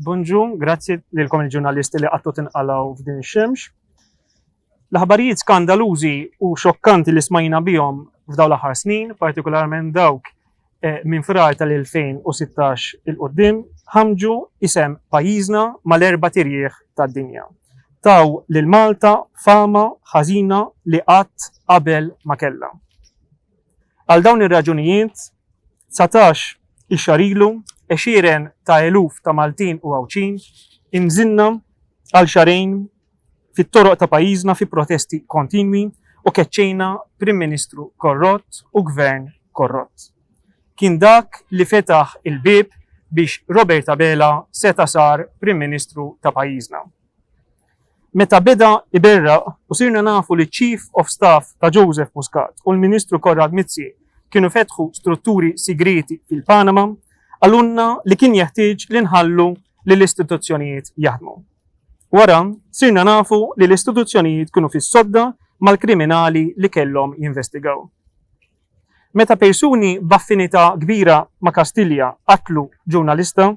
Bonġu, grazzi lilkom il-ġurnalisti li għattu tinqalaw f'din ix-xemx. L-aħbarijiet skandalużi u xokkanti li smajna bihom f'daw l-aħħar snin, partikolarment dawk minn frar tal-2016 il-qoddim, ħamġu isem pajjiżna mal-erba' tirjieħ tad-dinja. Taw lil Malta fama ħażina li qatt qabel ma kellha. Għal dawn ir-raġunijiet, 19 ix-xahar ilu, għexieren ta' eluf ta' Maltin u Għawċin inżilna għal xarejn fit-toroq ta' pajjiżna fi protesti kontinwi u keċċejna Prim Ministru korrott u Gvern korrott. Kien dak li fetaħ il-bib biex Robert Abela seta' sar Prim Ministru ta' pajjiżna. Meta beda iberraq u sirna nafu li Chief of Staff ta' Joseph Muscat u l-Ministru Konrad Mizzi kienu fetħu strutturi sigreti fil-Panama, għallunna li kien jeħtieġ li nħallu li l-istituzzjonijiet jaħdmu. Wara, sirna nafu li l-istituzzjonijiet kienu fis-sodda mal-kriminali li kellhom jinvestigaw. Meta persuni b'affinità kbira ma' Kastilja qatlu ġurnalista,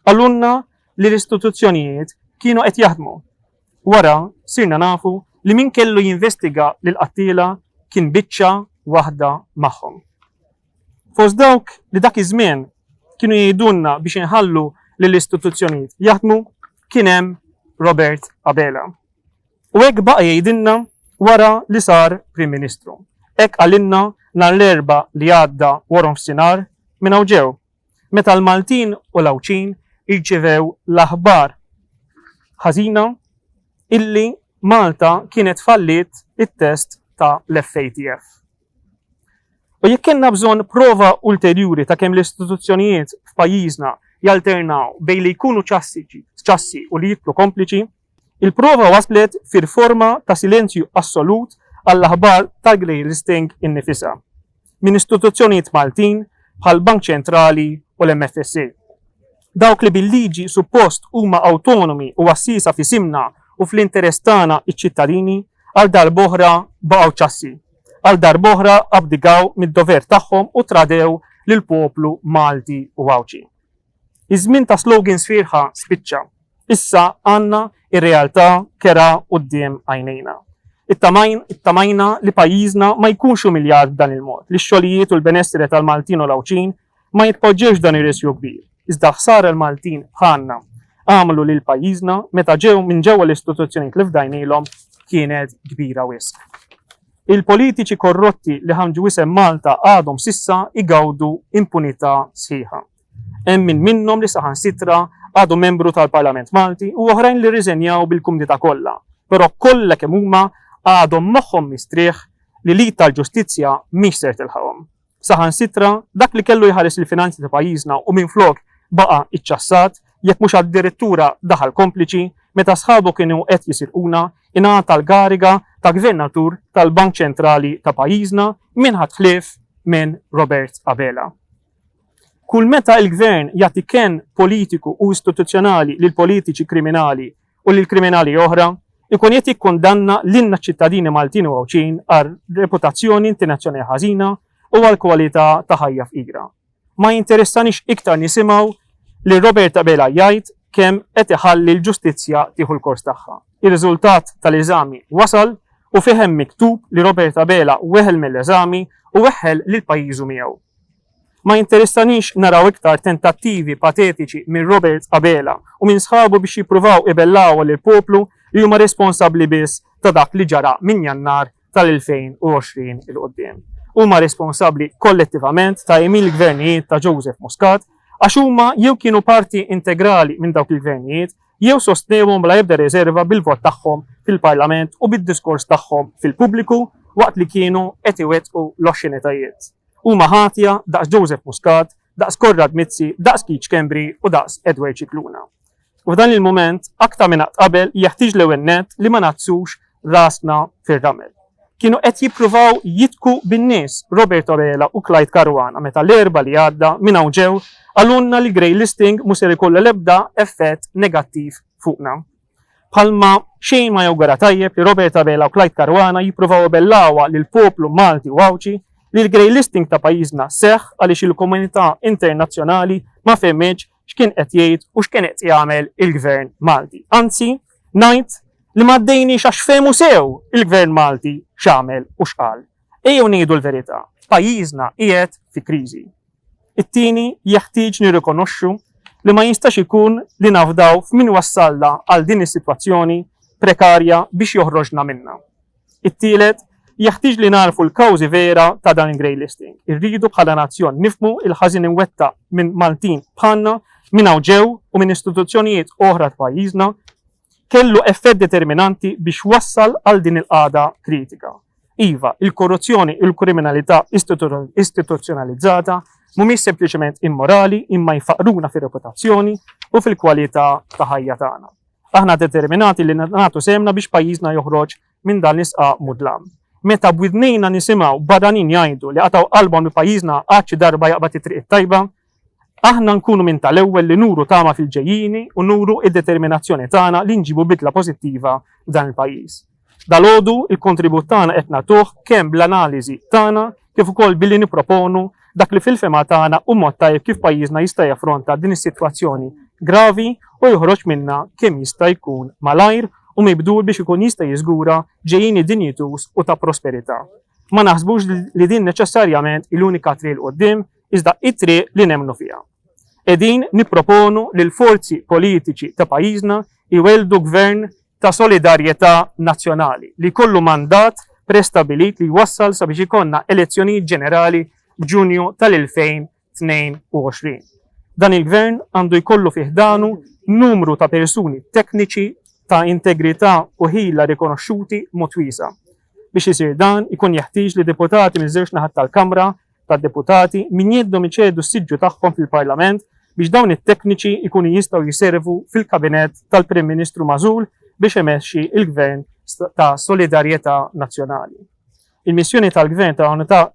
għallunna li l-istituzzjonijiet kienu qed jaħdmu. Wara, sirna nafu li min kellu jinvestiga lil qattila kien biċċa waħda magħhom. Fost dawk li dak iż-żmien kienu jgħidulna biex inħallu li l-istituzzjonijiet jaħdmu, kien hemm Robert Abela. U hekk baqa' jgħidilna wara li sar Prim Ministru. Hekk għalinna nhar l-erba' li għadda warhom f'sinar minn hawn ġew, meta l-Maltin u l-Għawċin irċevew l-aħbar ħażina illi Malta kienet fallit it-test ta' l-FATF. U jekk kienna bżonn prova ulterjuri ta' kemm l-istituzzjonijiet f'pajjiżna jalternaw bejn li jkunu ċassi u li jitlu kompliċi, il-prova waslet fir-forma ta' silenzju assolut għall-aħbar tal-greylisting innifisha minn istituzzjonijiet Maltin bħal Bank Ċentrali u l-MFSA. Dawk li bil-liġi suppost huma awtonomi u assisa fi simna u fl-interess tagħna iċ-ċittadini għal darb'oħra baqgħu ċassi. Għal darb'oħra abdigaw mid-dover tagħhom u tradew lil poplu Malti u Għawċi. Iż-żmien ta' slogans sfirħa spiċċa. Issa għandna ir-realtà kera quddiem għajnejna. Ittamajna li pajjiżna ma jkunx umiljat b'dan il-mod, li x-xogħlijiet u l-benessri tal-Maltin u l-Għawċin ma jitpoġġewx dan ir-riskju kbir. Iżda ħsara l-Maltin ħanna għamlu lil pajjiżna meta ġew minn ġewwa l-istituzzjonijiet li f'dajnejhom kienet kbira wisq. Il-politiċi korrotti li ħamġu isem Malta għadhom sissa igawdu impunità sħiħa. Hemm min minnhom li saħansitra għadu membru tal-Parlament Malti u oħrajn li riżenjaw bil-kumdita kollha, però kollha kemm huma għadhom moħħhom mistrieħ li lit tal-ġustizzja mhix ser tilħaqhom. Saħansitra dak li kellu jħares il-finanzi ta' pajjiżna u minflok baqa' iċċassat jekk mhux għad-direttura daħal kompliċi meta sħabu kienu qed jisirquna ingħata l-kariga ta' Gvernatur tal-Bank Ċentrali ta' pajjiżna minħat ħlief minn Robert Abela. Kull meta l-Gvern jagħti kenn politiku u istituzzjonali lil politiċi kriminali u lil kriminali oħra, ikun qed jikkundanna lilna ċittadini Maltin u Għawċin għal reputazzjoni internazzjonali ħażina u għal kwalità ta' ħajja f'ira. Ma jinteressanix iktar nisimgħu li Robert Abela jgħid kemm qed iħalli l-ġustizzja tieħu l-kors tagħha. Ir-riżultat tal-eżami wasal u fihem miktub li Robert Abela weħel mill-eżami u weħħel lil pajjiżu miegħu. Ma jinteressanix naraw iktar tentattivi patetiċi minn Robert Abela u minn sħabu biex jippruvaw ibellaw lil poplu li huma responsabbli biss ta' dak li ġara minn Jannar tal-2020 il-qoddim. Huma responsabbli kollettivament ta' emil gvernijiet ta' Joseph Muscat għax huma jew kienu parti integrali minn dawk il-gvernijiet jew sostnewhom bla ebda reserva bil-vot tagħhom fil-Parlament u bid-diskors tagħhom fil-pubbliku waqt li kienu qed iwettqu l-oxxinitajiet. Huma ħatja daqs Joseph Muscat, daqs Konrad Mizzi, daqs Keith Schembri u daqs Edward Cicluna. U f'dan il-mument aktar minn qabel jeħtieġ l-ewwel nett li ma nazzux rasna fir-ramel. Kienu qed jippruvaw jitku bin-nies Robert Abela u Clyde Caruana meta l-erba' li għadda minn hawn ġew għalunna li greylisting mhux ser ikollu l-ebda effett negattiv fuqna. Bħalma xejn ma jawgara tajjeb li Robert Abela u Clyde Caruana jippruvaw ibellawha lil poplu Malti u Għawċi li l-greylisting ta' pajjiżna seħħ għaliex il-komunità internazzjonali ma fehmitx x'kien qed jgħid u x'kien qed jagħmel il-Gvern Malti. Anzi, ngħid li ma ddejniex għax fehmu sew il-Gvern Malti x'għamel u x'qal. Ejjew ngħidu l-verità, pajjiżna qiegħed fi kriżi. It-tieni jeħtieġ nirrikonoxxu li ma jistax ikun li nafdaw f'min wassalna għal din is-sitwazzjoni prekarja biex joħroġna minnha. It-tielet jeħtieġ li narfu l-kawżi vera ta' dan il-grey listing. Irridu bħala nazzjon nifmu il-ħażin imwettaq minn Maltin bħalna minn hawn ġew u minn istituzzjonijiet oħra f'pajjiżna kellu effett determinanti biex wassal għal din il-qagħda kritika. Iva, il-korruzzjoni u l-kriminalità istituzzjonalizzata mhumiex sempliċement immorali imma jfaqruna fir-reputazzjoni u fil-kwalità ta' ħajja tagħna. Aħna determinati li nagħtu semna biex pajjiżna joħroġ minn dan l-isqaq mudlam. Meta bwidnejna nisimgħu badanin jgħidu li qataw qalbhom li pajjiżna għadx darba jaqbad it-triq tajba, aħna nkunu minn tal-ewwel li nuru tama fil-ġejjini u nuru id-determinazzjoni tagħna li nġibu bidla pożittiva f'dan il-pajjiż. Dalgħodu il-kontribut tagħna qed nagħtuh kemm bl-analiżi tagħna kif ukoll billi nipproponu dak li fil-fema tagħna u mod tajjeb kif pajjiżna jista' jaffronta din is-sitwazzjoni gravi u joħroġ minnha kemm jista' jkun malajr u mibdul biex ikun jista' jiżgura ġejjini dinjitus u ta' prosperità. Ma naħsbux li din neċessarjament l-unika triq l qoddim iżda it-triq li nemmnu fiha. Qegħdin nipproponu lil forzi politiċi ta' pajjiżna iweldu gvern ta' solidarjetà nazzjonali li kollu mandat prestabilit li jwassal sabiex ikonna elezzjonijiet ġenerali f'Ġunju tal-2022. Dan il-gvern għandu jkollu fih danu numru ta' persuni tekniċi ta' integrità u ħila rikonoxxuti mod wiesa'. Biex isir dan ikun jeħtieġ li deputati miż-żewġ naħat tal-Kamra tad-Deputati min jeddhom iċedu s-siġġu tagħhom fil-Parlament biex dawn it-tekniċi ikunu jistgħu jiservu fil-Kabinett tal-Prim Ministru Magħżul biex imexxi il-Gvern ta' Solidarjetà Nazzjonali. Il-missjoni tal-Gvern ta' Unità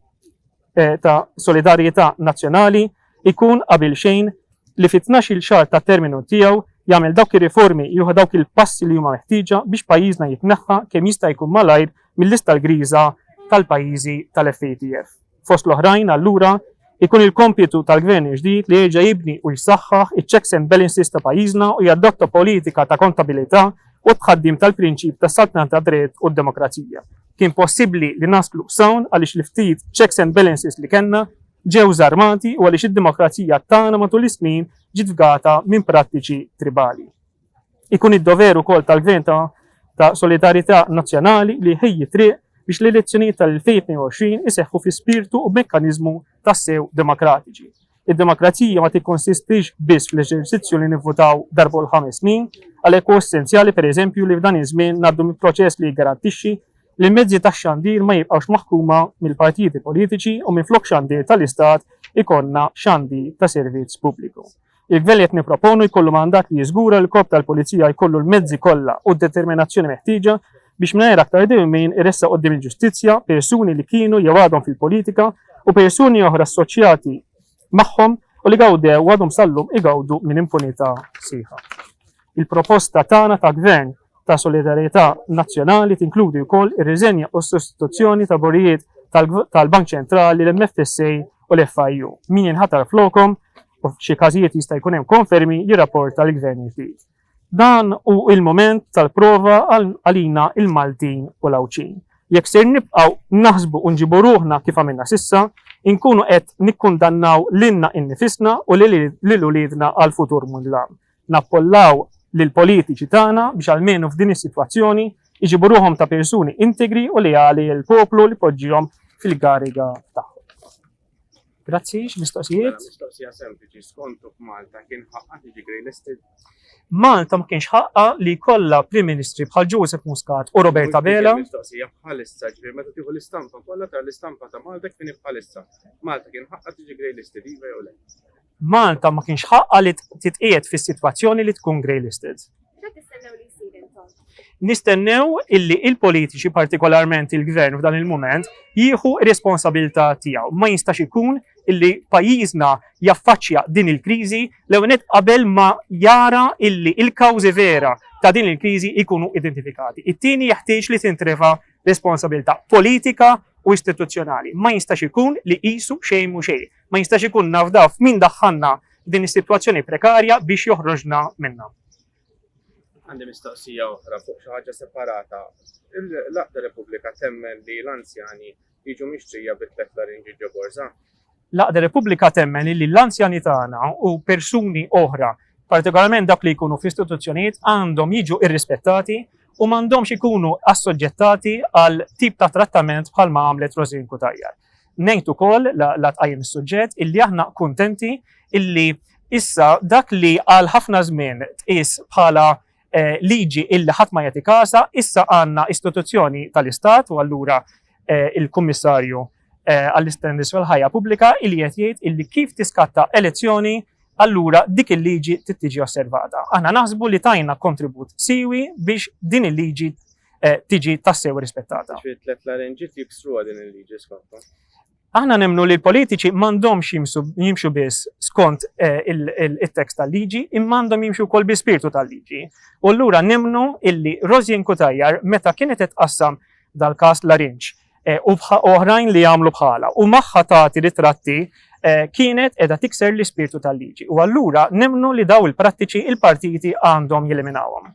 ta' Solidarjetà Nazzjonali ikun qabil xejn li fit-12 xahar ta' terminu tiegħu jagħmel dawk ir-riformi juha dawk il-passi li huma meħtieġa biex pajjiżna jitneħħa kemm jista' jkun malajr mill-lista l-griża tal-pajjiżi tal-FATF. Fost l-oħrajn allura ikun il-kompitu tal-gvern ġdid li jerġa' jibni u jsaħħaħ iċ-checks and balances ta' pajjiżna u jadotta politika ta' kontabilità u tħaddim tal-prinċip ta' statna ta' dritt u d-demokrazija. Kien possibbli li naslu sawn għaliex l-ftit checks and balances li kellna ġew żarmati u għaliex id-demokrazija tagħna matul is-snin ġiet fgata minn prattiċi tribali. Ikun id-dover ukoll tal-Gvern ta' Solidarjetà Nazzjonali li ħejji triq biex l-elezzjonijiet tal-2022 iseħħu fi spirtu u mekkaniżmu tas-sew demokratiċi. Id-demokrazija ma tikkonsistix biss fl-eżerċizzju li nivvotaw darba l-5 snin, għalhekk huwa essenzjali pereżempju li f'dan iż-żmien ngħaddu mill-proċess li jgarantixxi li l-mezzi tax-xandir ma jibqgħux maħkuma mill-partiti politiċi u minflok xandir tal-Istat ikonna xandir ta' servizz pubbliku. Il-Gvern qed nipproponu jkollu mandat li jiżgura l-korp tal-Pulizija jkollu l-mezzi kollha u d-determinazzjoni meħtieġa biex mingħajr aktar dewmien iressa quddiem il-ġustizzja persuni li kienu jew għadhom fil-politika u persuni oħra assoċjati magħhom u li gawdew għadhom sallum igawdu minn impunità sieħa. Il-proposta tagħna ta' Gvern ta' Solidarjetà Nazzjonali tinkludi wkoll ir-riżenja u s-sostituzzjoni ta' borijiet tal-Bank Ċentrali, l-MFSA u l-FIU. Min jinħatar flokhom u f'xi każijiet jista' jkun hemm konfermi jirrapporta l-Gvern ġdid. Dan hu il-moment tal-prova għalina il-Maltin u l-Awċin. Jekk ser nibqgħu naħsbu u nġibu ruħna kif għamilna sissa, inkunu qed nikkundannaw lilna innifisna u lil uliedna għal futur mudlam. Nappollaw lil politiċi tagħna biex almenu f'din is-sitwazzjoni iġibu ruħhom ta' persuni integri u lejali l-poplu li poġġihom fil-gariga tagħhom. Grazzi, x'mistoqsijiet? Mistoqsija sempliċi, skontu f'Malta kien ħaqqa tiġi grey listed? Malta ma kienx ħaqqa li jkollha Prim Ministri bħal Joseph Muscat u Roberta Bela. Mistoqsija bħalissa, ġifieri meta tieħu l-istampa kollha tar l-istampa ta' Malta kien bħalissa. Malta kien ħaqqa tiġi grey listed iva jew le? Malta ma kienx ħaqqa li titqiegħed fis-sitwazzjoni li tkun grey listed. Nistennew illi il-politiċi, partikolarment il-Gvern f'dan il-moment, jieħu responsabilità tiegħu. Ma jistax ikun illi pajjiżna jaffaċċja din il-kriżi l-ewwel qabel ma jara illi il-kawżi vera ta' din il-kriżi ikunu identifikati. It-tieni jeħtieġ li tintreva responsabilità politika u istituzzjonali. Ma jistax ikun li qisu xejn mhu xejn. Ma jistax ikun nafdaw f'min daħħalna din is-sitwazzjoni prekarja biex joħroġna minnha. Għandi mistoqsija oħra fuq xi ħaġa separata. L-Aqda Repubblika temmen li l-anzjani jiġu mixtrija bit-tlet larinġi ġo borza. L-Aqda Repubblika temmen li l-anzjani tagħna u persuni oħra, partikolarment dak li jkunu fl-istituzzjonijiet, għandhom jiġu irrispettati u m'għandhomx ikunu assoġġettati għal tip ta' trattament bħalma għamlet Rosin Kutajjar. Ngħid ukoll la tqajjem is-suġġett illi aħna kuntenti illi issa dak li għal ħafna żmien tqis bħala liġi illi ħadd ma jagħti każa, issa għandna istituzzjoni tal-Istat u allura il-Kummissarju għall-Istendis fil-ħajja pubblika illi qed jgħid illi kif tiskatta elezzjoni allura dik il-liġi tiġi osservata. Aħna naħsbu li tajna kontribut siwi biex din il-liġi tiġi tassew rispettata. Tlet larinġi jiksruha din il-liġi skont. Aħna nemnu li l-politiċi m'għandhomx jimxu biss skont il-tekst tal-liġi, imma għandhom jimxu wkoll bi spiritu tal-liġi. U allura nemnu illi Rosin Kutajjar meta kienet tqassam dal-każ Larinġ u oħrajn li jagħmlu bħala u magħha tagħti ritratti kienet qiegħda tikser l-ispirtu tal-liġi. U allura nemnu li daw il-prattiċi il-partiti għandhom jeliminawhom.